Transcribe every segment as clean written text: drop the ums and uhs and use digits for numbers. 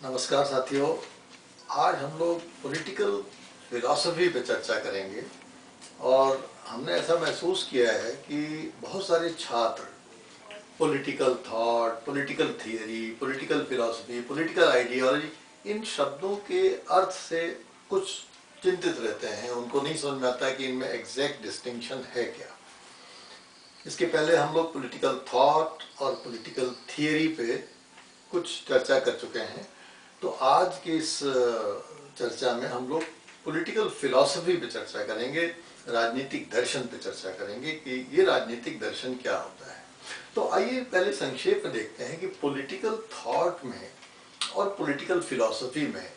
नमस्कार साथियों। आज हम लोग पॉलिटिकल फिलॉसफी पे चर्चा करेंगे और हमने ऐसा महसूस किया है कि बहुत सारे छात्र political thought, political theory, political philosophy, political ideology, इन शब्दों के अर्थ से कुछ चिंतित रहते हैं। उनको नहीं समझ में आता कि इनमें एग्जैक्ट डिस्टिंक्शन है क्या। इसके पहले हम लोग पॉलिटिकल थॉट और पॉलिटिकल थियरी पे कुछ चर्चा कर चुके हैं। तो आज की इस चर्चा में हम लोग पॉलिटिकल फिलॉसफी पे चर्चा करेंगे, राजनीतिक दर्शन पे चर्चा करेंगे कि ये राजनीतिक दर्शन क्या होता है। तो आइए पहले संक्षेप में देखते हैं कि पॉलिटिकल थॉट में और पॉलिटिकल फिलॉसफी में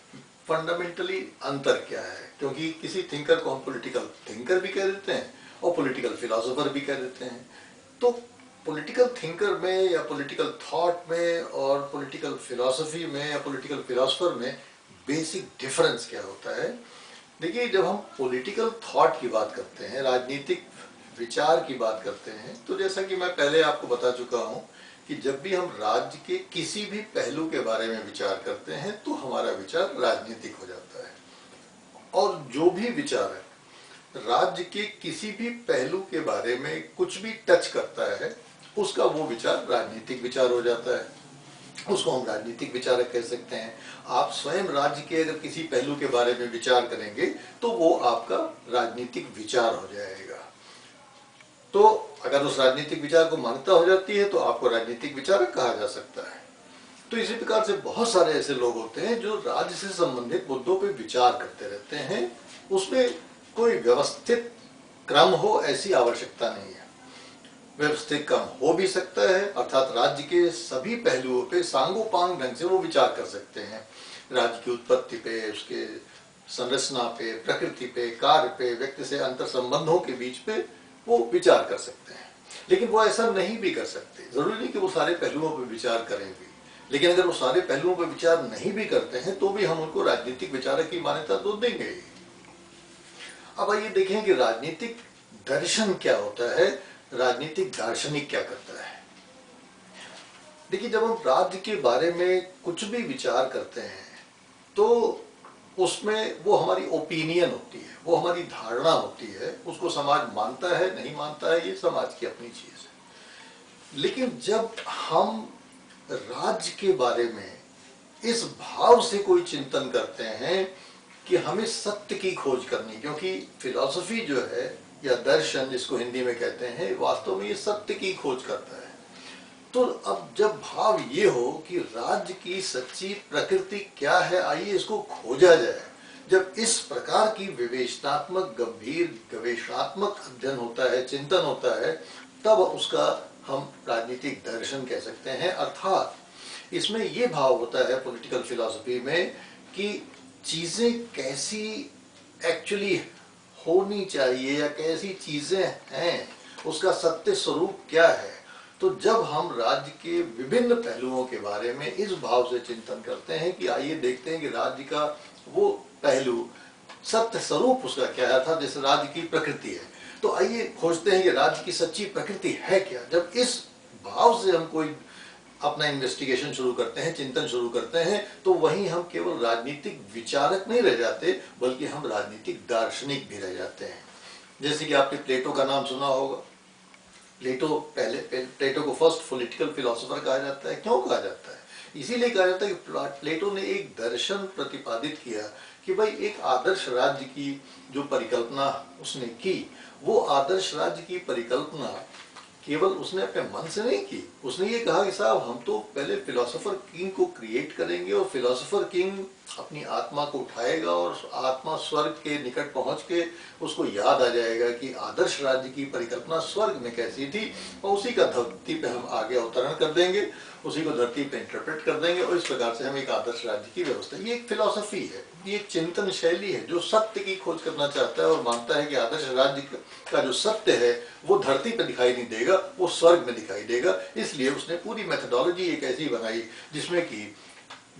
फंडामेंटली अंतर क्या है, क्योंकि किसी थिंकर को हम पॉलिटिकल थिंकर भी कह देते हैं और पॉलिटिकल फिलॉसफर भी कह देते हैं। तो पॉलिटिकल थिंकर में या पॉलिटिकल थॉट में और पॉलिटिकल फिलॉसफी में या पॉलिटिकल फिलॉसफर में बेसिक डिफरेंस क्या होता है। देखिए, जब हम पॉलिटिकल थॉट की बात करते हैं, राजनीतिक विचार की बात करते हैं, तो जैसा कि मैं पहले आपको बता चुका हूं कि जब भी हम राज्य के किसी भी पहलू के बारे में विचार करते हैं तो हमारा विचार राजनीतिक हो जाता है। और जो भी विचार है राज्य के किसी भी पहलू के बारे में कुछ भी टच करता है, उसका वो विचार राजनीतिक विचार हो जाता है। उसको हम राजनीतिक विचारक कह सकते हैं। आप स्वयं राज्य के अगर किसी पहलू के बारे में विचार करेंगे तो वो आपका राजनीतिक विचार हो जाएगा। तो अगर उस राजनीतिक विचार को मान्यता हो जाती है तो आपको राजनीतिक विचारक कहा जा सकता है। तो इसी प्रकार से बहुत सारे ऐसे लोग होते हैं जो राज्य से संबंधित मुद्दों पर विचार करते रहते हैं। उसमें कोई व्यवस्थित क्रम हो ऐसी आवश्यकता नहीं है। व्यवस्थित क्रम हो भी सकता है, अर्थात राज्य के सभी पहलुओं पे सांगोपांग ढंग से वो विचार कर सकते हैं। राज्य की उत्पत्ति पे, उसके संरचना पे, प्रकृति पे, कार्य पे, व्यक्ति से अंतर संबंधों के बीच पे वो विचार कर सकते हैं। लेकिन वो ऐसा नहीं भी कर सकते। जरूरी नहीं कि वो सारे पहलुओं पर विचार करें भी, लेकिन अगर वो सारे पहलुओं पर विचार नहीं भी करते हैं तो भी हम उनको राजनीतिक विचारक की मान्यता तो देंगे ही। अब आइए देखें कि राजनीतिक दर्शन क्या होता है, राजनीतिक दार्शनिक क्या करता है। देखिए, जब हम राज्य के बारे में कुछ भी विचार करते हैं तो उसमें वो हमारी ओपिनियन होती है, वो हमारी धारणा होती है। उसको समाज मानता है नहीं मानता है, ये समाज की अपनी चीज है। लेकिन जब हम राज्य के बारे में इस भाव से कोई चिंतन करते हैं कि हमें सत्य की खोज करनी, क्योंकि फिलॉसफी जो है या दर्शन जिसको हिंदी में कहते हैं, वास्तव में ये सत्य की खोज करता है। तो अब जब भाव ये हो कि राज्य की सच्ची प्रकृति क्या है, आइए इसको खोजा जाए। जब इस प्रकार की विवेचनात्मक, गंभीर गवेषणात्मक अध्ययन होता है, चिंतन होता है, तब उसका हम राजनीतिक दर्शन कह सकते हैं। अर्थात इसमें ये भाव होता है पॉलिटिकल फिलॉसफी में कि चीजें कैसी एक्चुअली होनी चाहिए या कैसी चीजें हैं, उसका सत्य स्वरूप क्या है। तो जब हम राज्य के विभिन्न पहलुओं के बारे में इस भाव से चिंतन करते हैं कि आइए देखते हैं कि राज्य का वो पहलू, सत्य स्वरूप उसका क्या है, था जैसे राज्य की प्रकृति है, तो आइए खोजते हैं कि राज्य की सच्ची प्रकृति है क्या। जब इस भाव से हम कोई अपना इन्वेस्टिगेशन शुरू करते हैं, चिंतन शुरू करते हैं, तो वहीं हम केवल राजनीतिक विचारक नहीं रह जाते, बल्कि हम राजनीतिक दार्शनिक भी रह जाते हैं। जैसे कि आपने प्लेटो का नाम सुना होगा। प्लेटो को फर्स्ट पॉलिटिकल फिलोसोफर कहा जाता है। क्यों कहा जाता है? इसीलिए कहा जाता है कि प्लेटो ने एक दर्शन प्रतिपादित किया कि भाई एक आदर्श राज्य की जो परिकल्पना उसने की, वो आदर्श राज्य की परिकल्पना केवल उसने अपने मन से नहीं की। उसने ये कहा कि साहब हम तो पहले फिलोसोफर किंग को क्रिएट करेंगे और फिलोसोफर किंग अपनी आत्मा को उठाएगा और आत्मा स्वर्ग के निकट पहुंच के उसको याद आ जाएगा कि आदर्श राज्य की परिकल्पना स्वर्ग में कैसी थी, और उसी का धरती पे हम आगे अवतरण कर देंगे, उसी को धरती पे इंटरप्रेट कर देंगे और इस प्रकार से हम एक आदर्श राज्य की व्यवस्था। ये एक फिलॉसफी है, ये एक चिंतन शैली है जो सत्य की खोज करना चाहता है और मानता है कि आदर्श राज्य का जो सत्य है वो धरती पे दिखाई नहीं देगा, वो स्वर्ग में दिखाई देगा। इसलिए उसने पूरी मेथोडोलॉजी एक ऐसी बनाई जिसमें कि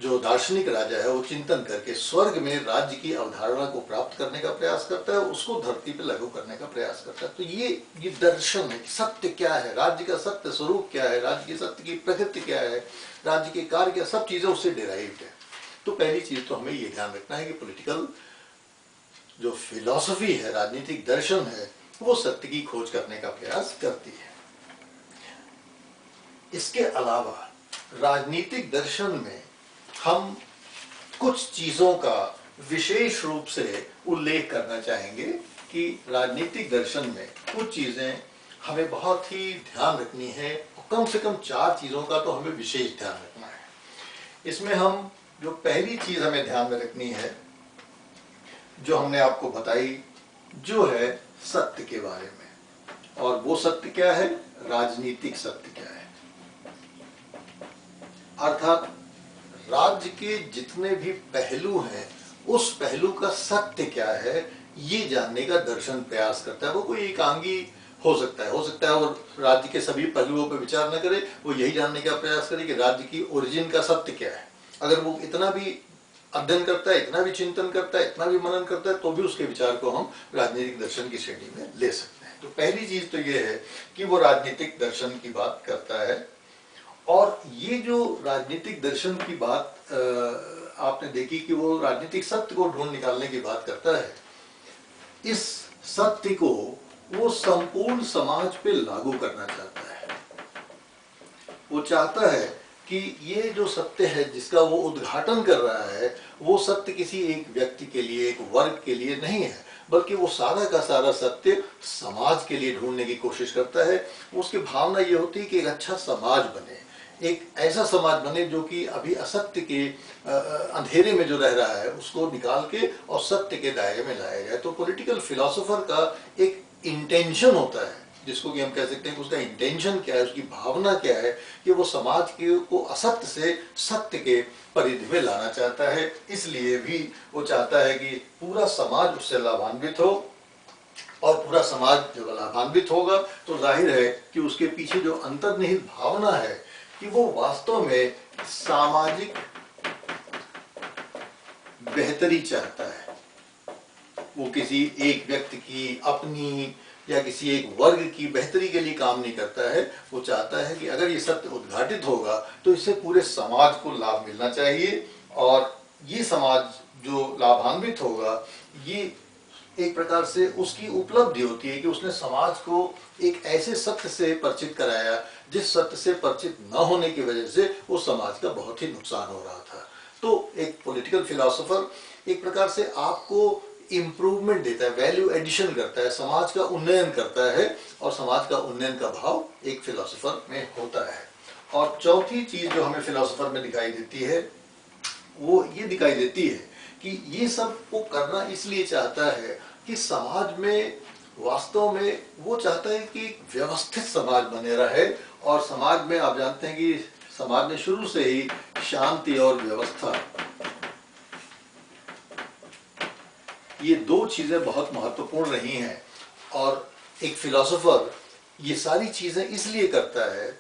जो दार्शनिक राजा है वो चिंतन करके स्वर्ग में राज्य की अवधारणा को प्राप्त करने का प्रयास करता है, उसको धरती पे लागू करने का प्रयास करता है। तो ये दर्शन है कि सत्य क्या है, राज्य का सत्य स्वरूप क्या है, राज्य की सत्य की प्रकृति क्या है, राज्य के कार्य क्या, सब चीजें उससे डिराइव्ड है। तो पहली चीज तो हमें ये ध्यान रखना है कि पॉलिटिकल जो फिलॉसफी है, राजनीतिक दर्शन है, वो सत्य की खोज करने का प्रयास करती है। इसके अलावा राजनीतिक दर्शन में हम कुछ चीजों का विशेष रूप से उल्लेख करना चाहेंगे कि राजनीतिक दर्शन में कुछ चीजें हमें बहुत ही ध्यान रखनी है, कम से कम 4 चीजों का तो हमें विशेष ध्यान रखना है। इसमें हम जो पहली चीज हमें ध्यान में रखनी है, जो हमने आपको बताई, जो है सत्य के बारे में। और वो सत्य क्या है? राजनीतिक सत्य क्या है, अर्थात राज्य के जितने भी पहलू हैं उस पहलू का सत्य क्या है, ये जानने का दर्शन प्रयास करता है। वो कोई एकांगी हो सकता है वो राज्य के सभी पहलुओं पर विचार न करे, वो यही जानने का प्रयास करे कि राज्य की ओरिजिन का सत्य क्या है। अगर वो इतना भी अध्ययन करता है, इतना भी चिंतन करता है, इतना भी मनन करता है, तो भी उसके विचार को हम राजनीतिक दर्शन की श्रेणी में ले सकते हैं। तो पहली चीज तो ये है कि वो राजनीतिक दर्शन की बात करता है। और ये जो राजनीतिक दर्शन की बात आपने देखी कि वो राजनीतिक सत्य को ढूंढ निकालने की बात करता है, इस सत्य को वो संपूर्ण समाज पे लागू करना चाहता है। वो चाहता है कि ये जो सत्य है जिसका वो उद्घाटन कर रहा है, वो सत्य किसी एक व्यक्ति के लिए, एक वर्ग के लिए नहीं है, बल्कि वो सारा का सारा सत्य समाज के लिए ढूंढने की कोशिश करता है। उसकी भावना ये होती है कि एक अच्छा समाज बने, एक ऐसा समाज बने जो कि अभी असत्य के अंधेरे में जो रह रहा है उसको निकाल के और सत्य के दायरे में लाया जाए। तो पॉलिटिकल फिलोसोफर का एक इंटेंशन होता है, जिसको कि हम कह सकते हैं कि उसका इंटेंशन क्या है, उसकी भावना क्या है, कि वो समाज के को असत्य से सत्य के परिधि में लाना चाहता है। इसलिए भी वो चाहता है कि पूरा समाज उससे लाभान्वित हो, और पूरा समाज जब लाभान्वित होगा तो जाहिर है कि उसके पीछे जो अंतर्निहित भावना है कि वो वास्तव में सामाजिक बेहतरी चाहता है। वो किसी एक व्यक्ति की, अपनी या किसी एक वर्ग की बेहतरी के लिए काम नहीं करता है। वो चाहता है कि अगर ये सत्य उद्घाटित होगा तो इससे पूरे समाज को लाभ मिलना चाहिए, और ये समाज जो लाभान्वित होगा, ये एक प्रकार से उसकी उपलब्धि होती है कि उसने समाज को एक ऐसे सत्य से परिचित कराया जिस सत्य से परिचित न होने की वजह से उस समाज का बहुत ही नुकसान हो रहा था। तो एक पॉलिटिकल फिलोसोफर एक प्रकार से आपको इम्प्रूवमेंट देता है, वैल्यू एडिशन करता है, समाज का उन्नयन करता है, और समाज का उन्नयन का भाव एक फिलोसोफर में होता है। और चौथी चीज जो हमें फिलोसोफर में दिखाई देती है, वो ये दिखाई देती है कि ये सब वो करना इसलिए चाहता है कि समाज में वास्तव में वो चाहता है कि व्यवस्थित समाज बने रहे। और समाज में आप जानते हैं कि समाज में शुरू से ही शांति और व्यवस्था, ये 2 चीजें बहुत महत्वपूर्ण रही हैं। और एक फिलोसोफर ये सारी चीजें इसलिए करता है,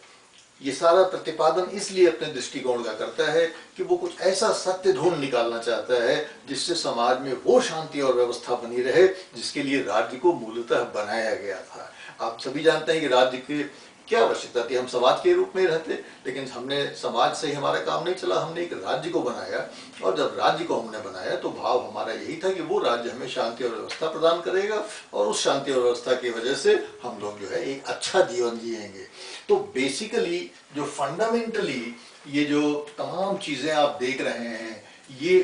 ये सारा प्रतिपादन इसलिए अपने दृष्टिकोण का करता है कि वो कुछ ऐसा सत्य ढूंढ निकालना चाहता है जिससे समाज में वो शांति और व्यवस्था बनी रहे जिसके लिए राज्य को मूलतः बनाया गया था। आप सभी जानते हैं कि राज्य की क्या आवश्यकता थी। हम समाज के रूप में रहते, लेकिन हमने समाज से ही हमारा काम नहीं चला, हमने एक राज्य को बनाया। और जब राज्य को हमने बनाया तो भाव हमारा यही था कि वो राज्य हमें शांति और व्यवस्था प्रदान करेगा, और उस शांति और व्यवस्था की वजह से हम लोग जो है एक अच्छा जीवन जिएंगे। तो बेसिकली जो फंडामेंटली ये जो तमाम चीजें आप देख रहे हैं, ये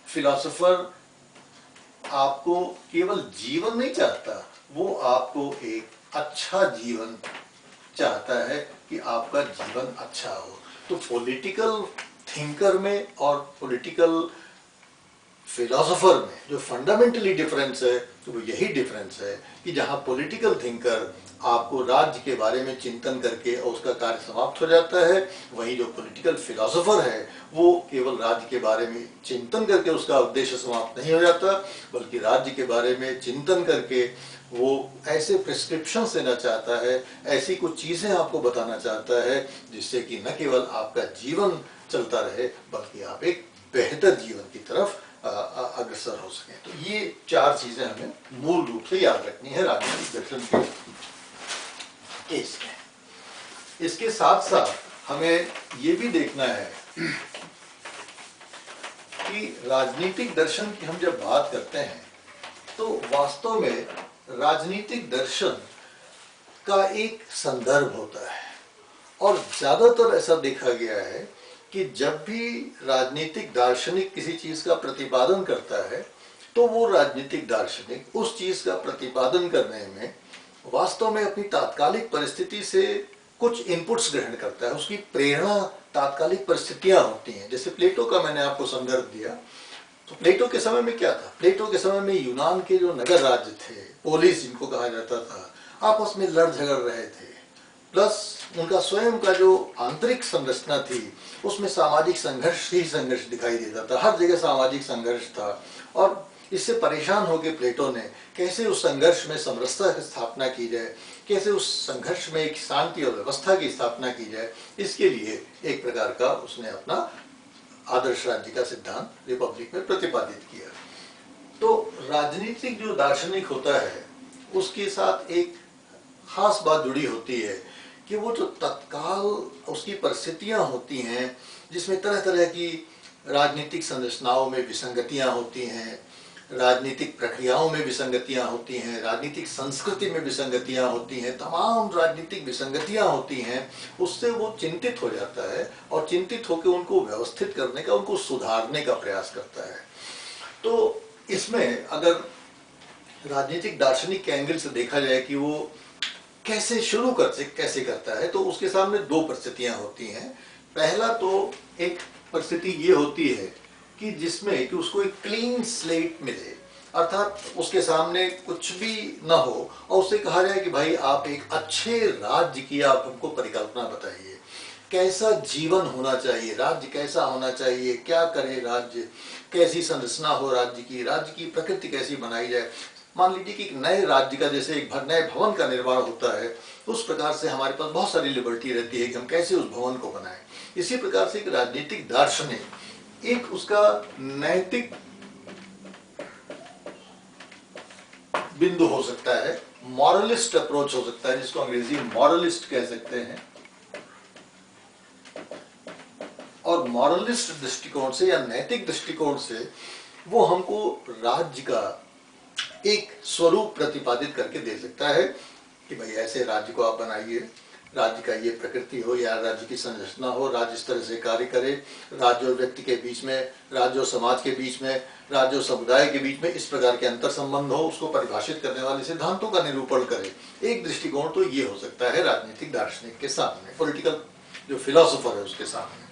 फिलोसोफर आपको केवल जीवन नहीं चाहता, वो आपको एक अच्छा जीवन चाहता है कि आपका जीवन अच्छा हो। तो पॉलिटिकल थिंकर में और पॉलिटिकल फिलोसोफर में जो फंडामेंटली डिफरेंस है, तो वो यही डिफरेंस है कि जहां पॉलिटिकल थिंकर आपको राज्य के बारे में चिंतन करके और उसका कार्य समाप्त हो जाता है, वहीं जो पॉलिटिकल फिलोसोफर है वो केवल राज्य के बारे में चिंतन करके उसका उद्देश्य समाप्त नहीं हो जाता, बल्कि राज्य के बारे में चिंतन करके वो ऐसे प्रिस्क्रिप्शन देना चाहता है, ऐसी कुछ चीजें आपको बताना चाहता है जिससे कि न केवल आपका जीवन चलता रहे, बल्कि आप एक बेहतर जीवन की तरफ अग्रसर हो सके। तो ये 4 चीजें हमें मूल रूप से याद रखनी है राजनीतिक दर्शन के केस में। इसके साथ साथ हमें ये भी देखना है कि राजनीतिक दर्शन की हम जब बात करते हैं तो वास्तव में राजनीतिक दर्शन का एक संदर्भ होता है, और ज्यादातर ऐसा देखा गया है कि जब भी राजनीतिक दार्शनिक किसी चीज का प्रतिपादन करता है तो वो राजनीतिक दार्शनिक उस चीज का प्रतिपादन करने में वास्तव में अपनी तात्कालिक परिस्थिति से कुछ इनपुट्स ग्रहण करता है। उसकी प्रेरणा तात्कालिक परिस्थितियां होती हैं। जैसे प्लेटो का मैंने आपको संदर्भ दिया, तो प्लेटो के समय में क्या था? प्लेटो के समय में यूनान के जो नगर राज्य थे, पोलिस जिनको कहा जाता था, आपस में लड़ झगड़ रहे थे। प्लस उनका स्वयं का जो आंतरिक संरचना थी उसमें सामाजिक संघर्ष ही संघर्ष दिखाई देता था। हर जगह सामाजिक संघर्ष था, और इससे परेशान होकर प्लेटो ने कैसे उस संघर्ष में समरसता की स्थापना की जाए, कैसे उस संघर्ष में एक शांति और व्यवस्था की स्थापना की जाए, इसके लिए एक प्रकार का उसने अपना आदर्श राज्य का सिद्धांत रिपब्लिक में प्रतिपादित किया। तो राजनीतिक जो दार्शनिक होता है उसके साथ एक खास बात जुड़ी होती है कि वो जो तत्काल उसकी परिस्थितियां होती हैं, जिसमें तरह तरह की राजनीतिक संरचनाओं में विसंगतियां होती हैं, राजनीतिक प्रक्रियाओं में विसंगतियां होती हैं, राजनीतिक संस्कृति में विसंगतियां होती हैं, तमाम राजनीतिक विसंगतियां होती हैं, उससे वो चिंतित हो जाता है और चिंतित होकर उनको व्यवस्थित करने का, उनको सुधारने का प्रयास करता है। तो इसमें अगर राजनीतिक दार्शनिक के एंगल से देखा जाए कि वो कैसे शुरू कैसे करता है, तो उसके सामने दो परिस्थितियां होती हैं। पहला तो एक परिस्थिति ये होती है कि जिसमें कि उसको एक क्लीन स्लेट मिले, अर्थात उसके सामने कुछ भी ना हो और उससे कहा जाए कि भाई आप एक अच्छे राज्य की आप हमको परिकल्पना बताइए, कैसा जीवन होना चाहिए, राज्य कैसा होना चाहिए, क्या करे राज्य, कैसी संरचना हो राज्य की प्रकृति कैसी बनाई जाए। मान लीजिए कि एक नए राज्य का जैसे एक नए भवन का निर्माण होता है, उस प्रकार से हमारे पास बहुत सारी लिबर्टी रहती है कि हम कैसे उस भवन को बनाएं। इसी प्रकार से एक राजनीतिक दार्शनिक एक उसका नैतिक बिंदु हो सकता है, मॉरलिस्ट अप्रोच हो सकता है, जिसको अंग्रेजी मॉरलिस्ट कह सकते हैं। और मॉरलिस्ट दृष्टिकोण से या नैतिक दृष्टिकोण से वो हमको राज्य का एक स्वरूप प्रतिपादित करके दे सकता है कि भाई ऐसे राज्य को आप बनाइए, राज्य का ये प्रकृति हो या राज्य की संरचना हो, राज्य इस तरह से कार्य करे, राज्य और व्यक्ति के बीच में, राज्य और समाज के बीच में, राज्य और समुदाय के बीच में इस प्रकार के अंतर संबंध हो, उसको परिभाषित करने वाले सिद्धांतों का निरूपण करे। एक दृष्टिकोण तो ये हो सकता है राजनीतिक दार्शनिक के सामने, पॉलिटिकल जो फिलोसोफर है उसके सामने।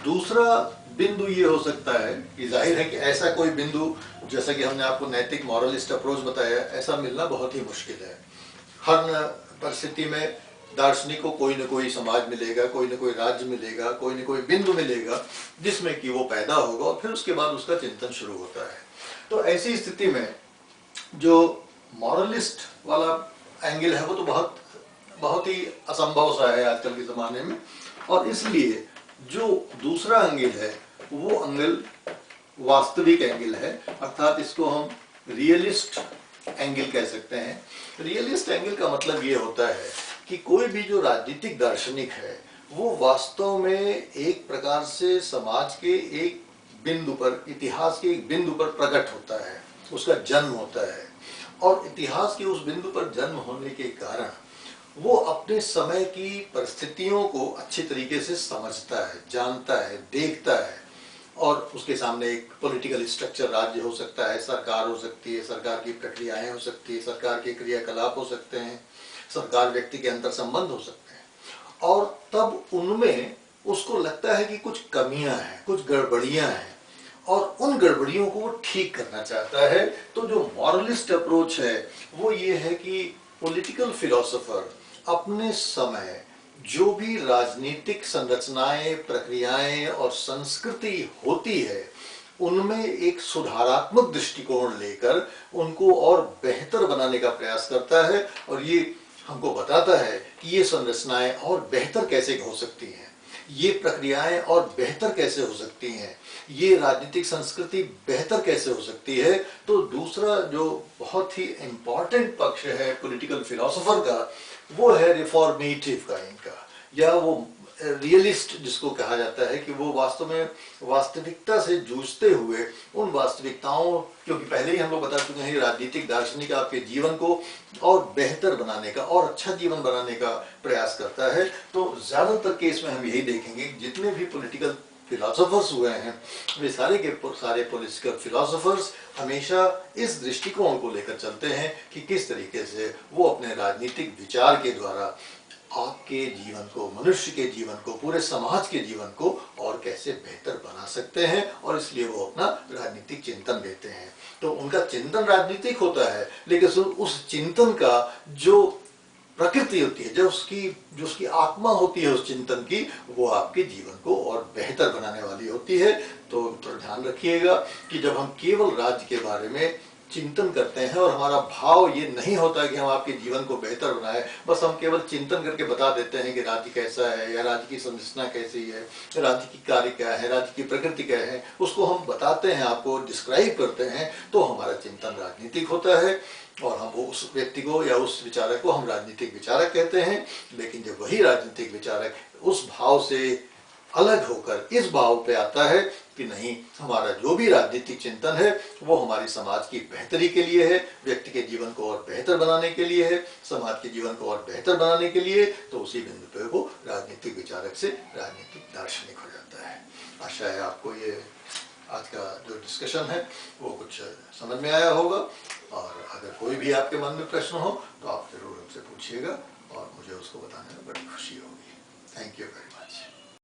दूसरा बिंदु ये हो सकता है कि जाहिर है कि ऐसा कोई बिंदु, जैसा कि हमने आपको नैतिक मॉरलिस्ट अप्रोच बताया, ऐसा मिलना बहुत ही मुश्किल है। हर परिस्थिति में दार्शनिक को कोई न कोई समाज मिलेगा, कोई न कोई राज्य मिलेगा, कोई न कोई बिंदु मिलेगा जिसमें कि वो पैदा होगा और फिर उसके बाद उसका चिंतन शुरू होता है। तो ऐसी स्थिति में जो मॉरलिस्ट वाला एंगल है वो तो बहुत ही असंभव सा है आजकल के ज़माने में, और इसलिए जो दूसरा एंगल है वो एंगल वास्तविक एंगल है, अर्थात इसको हम रियलिस्ट एंगल कह सकते हैं। रियलिस्ट एंगल का मतलब ये होता है कि कोई भी जो राजनीतिक दार्शनिक है वो वास्तव में एक प्रकार से समाज के एक बिंदु पर, इतिहास के एक बिंदु पर प्रकट होता है, उसका जन्म होता है, और इतिहास के उस बिंदु पर जन्म होने के कारण वो अपने समय की परिस्थितियों को अच्छी तरीके से समझता है, जानता है, देखता है, और उसके सामने एक पॉलिटिकल स्ट्रक्चर राज्य हो सकता है, सरकार हो सकती है, सरकार की प्रक्रियाएं हो सकती है, सरकार के क्रियाकलाप हो सकते हैं, सरकार व्यक्ति के अंतर संबंध हो सकते हैं, और तब उनमें उसको लगता है कि कुछ कमियां हैं, कुछ गड़बड़ियां हैं, और उन गड़बड़ियों को वो ठीक करना चाहता है। तो जो मॉरलिस्ट अप्रोच है वो ये है कि पॉलिटिकल फिलोसोफर अपने समय जो भी राजनीतिक संरचनाएं, प्रक्रियाएं और संस्कृति होती है उनमें एक सुधारात्मक दृष्टिकोण लेकर उनको और बेहतर बनाने का प्रयास करता है, और ये हमको बताता है कि ये संरचनाएं और बेहतर कैसे हो सकती हैं, ये प्रक्रियाएं और बेहतर कैसे हो सकती हैं, ये राजनीतिक संस्कृति बेहतर कैसे हो सकती है। तो दूसरा जो बहुत ही इम्पॉर्टेंट पक्ष है पॉलिटिकल फिलोसोफर का वो है रिफॉर्मेटिव काइंड का, या वो रियलिस्ट जिसको कहा जाता है, कि वो वास्तव में वास्तविकता से जूझते हुए उन वास्तविकताओं, क्योंकि पहले ही हम लोग बता चुके हैं, राजनीतिक दार्शनिक आपके जीवन को और बेहतर बनाने का और अच्छा जीवन बनाने का प्रयास करता है। तो ज़्यादातर केस में हम यही देखेंगे, जितने भी पॉलिटिकल फिलोसोफर्स हुए हैं, वे सारे के सारे पॉलिटिकल फिलोसोफर्स हमेशा इस दृष्टिकोण को लेकर चलते हैं कि किस तरीके से वो अपने राजनीतिक विचार के द्वारा आपके जीवन को, मनुष्य के जीवन को, पूरे समाज के जीवन को और कैसे बेहतर बना सकते हैं, और इसलिए वो अपना राजनीतिक चिंतन देते हैं। तो उनका चिंतन राजनीतिक होता है, लेकिन उस चिंतन का जो प्रकृति होती है, जो उसकी आत्मा होती है उस चिंतन की, वो आपके जीवन को और बेहतर बनाने वाली होती है। तो ध्यान रखिएगा कि जब हम केवल राज्य के बारे में चिंतन करते हैं और हमारा भाव ये नहीं होता कि हम आपके जीवन को बेहतर बनाए, बस हम केवल चिंतन करके बता देते हैं कि राज्य कैसा है, या राज्य की संरचना कैसी है, राज्य की कार्य क्या है, राज्य की प्रकृति क्या है, उसको हम बताते हैं, आपको डिस्क्राइब करते हैं, तो हमारा चिंतन राजनीतिक होता है और हम वो उस व्यक्ति को या उस विचारक को हम राजनीतिक विचारक कहते हैं। लेकिन जब वही राजनीतिक विचारक उस भाव से अलग होकर इस भाव पे आता है कि नहीं, हमारा जो भी राजनीतिक चिंतन है वो हमारी समाज की बेहतरी के लिए है, व्यक्ति के जीवन को और बेहतर बनाने के लिए है, समाज के जीवन को और बेहतर बनाने के लिए, तो उसी बिंदु पे वो राजनीतिक विचारक से राजनीतिक दार्शनिक हो जाता है। आशा है आपको ये आज का जो डिस्कशन है वो कुछ समझ में आया होगा, और अगर कोई भी आपके मन में प्रश्न हो तो आप जरूर हमसे पूछिएगा और मुझे उसको बताने में बड़ी खुशी होगी। Thank you very much.